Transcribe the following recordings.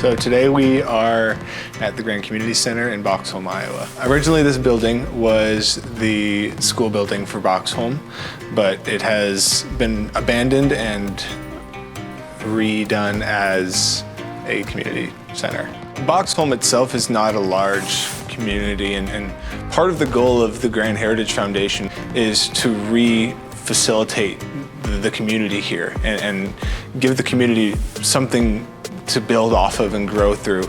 So today we are at the Grand Community Center in Boxholm, Iowa. Originally this building was the school building for Boxholm, but it has been abandoned and redone as a community center. Boxholm itself is not a large community, and part of the goal of the Grand Heritage Foundation is to re-facilitate the community here and give the community something to build off of and grow through.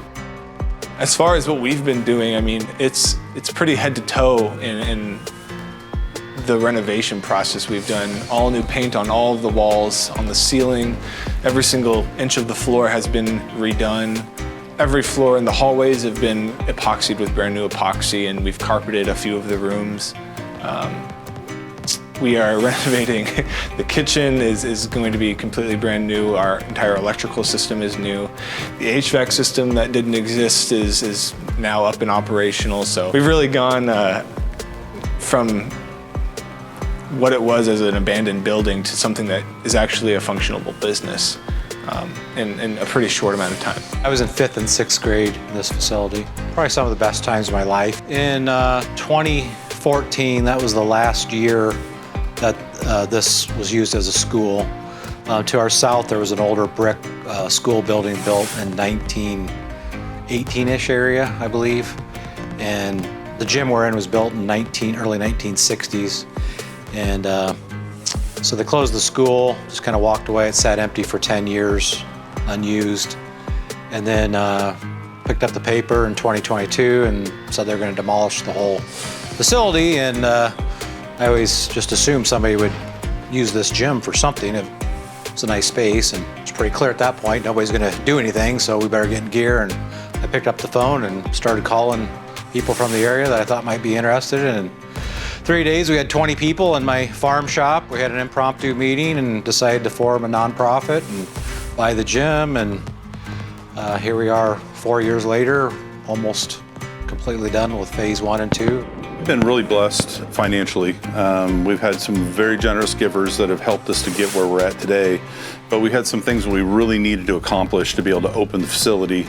As far as what we've been doing, I mean, it's pretty head to toe in the renovation process we've done. All new paint on all of the walls, on the ceiling. Every single inch of the floor has been redone. Every floor in the hallways have been epoxied with brand new epoxy, and we've carpeted a few of the rooms. We are renovating. The kitchen is going to be completely brand new. Our entire electrical system is new. The HVAC system that didn't exist is now up and operational. So we've really gone from what it was as an abandoned building to something that is actually a functional business in a pretty short amount of time. I was in 5th and 6th grade in this facility. Probably some of the best times of my life. In 2014, that was the last year that this was used as a school. To our south, there was an older brick school building built in 1918-ish area, I believe. And the gym we're in was built in early 1960s. And so they closed the school, just kind of walked away. It sat empty for 10 years, unused. And then picked up the paper in 2022 and said they're going to demolish the whole facility. And I always just assumed somebody would use this gym for something. It's a nice space, and it's pretty clear at that point nobody's going to do anything, so we better get in gear. And I picked up the phone and started calling people from the area that I thought might be interested. And in 3 days, we had 20 people in my farm shop. We had an impromptu meeting and decided to form a nonprofit and buy the gym. And here we are 4 years later, almost completely done with phase 1 and 2. We've been really blessed financially. We've had some very generous givers that have helped us to get where we're at today, but we had some things we really needed to accomplish to be able to open the facility,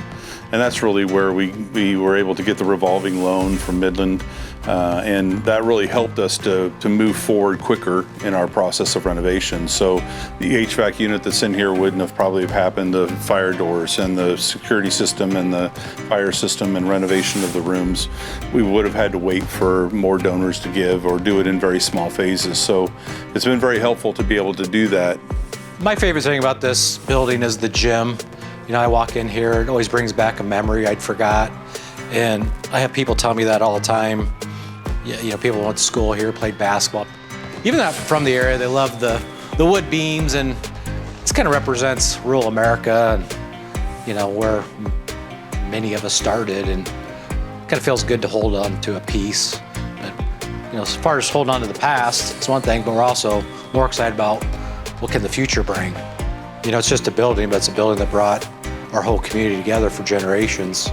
and that's really where we were able to get the revolving loan from Midland, and that really helped us to move forward quicker in our process of renovation. So the HVAC unit that's in here wouldn't have probably happened, the fire doors and the security system and the fire system and renovation of the rooms. We would have had to wait for more donors to give or do it in very small phases. So it's been very helpful to be able to do that. My favorite thing about this building is the gym. You know, I walk in here, it always brings back a memory I'd forgot. And I have people tell me that all the time. You know, people went to school here, played basketball. Even that from the area, they love the wood beams, and this kind of represents rural America and, you know, where many of us started, and it kind of feels good to hold on to a piece. But, you know, as far as holding on to the past, it's one thing, but we're also more excited about what can the future bring. You know, it's just a building, but it's a building that brought our whole community together for generations.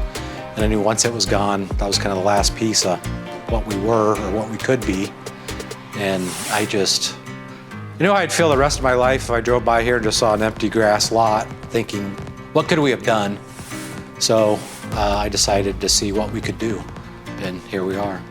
And I knew once it was gone, that was kind of the last piece of what we were or what we could be. And I just, you know, I'd feel the rest of my life if I drove by here and just saw an empty grass lot thinking, what could we have done? So I decided to see what we could do, and here we are.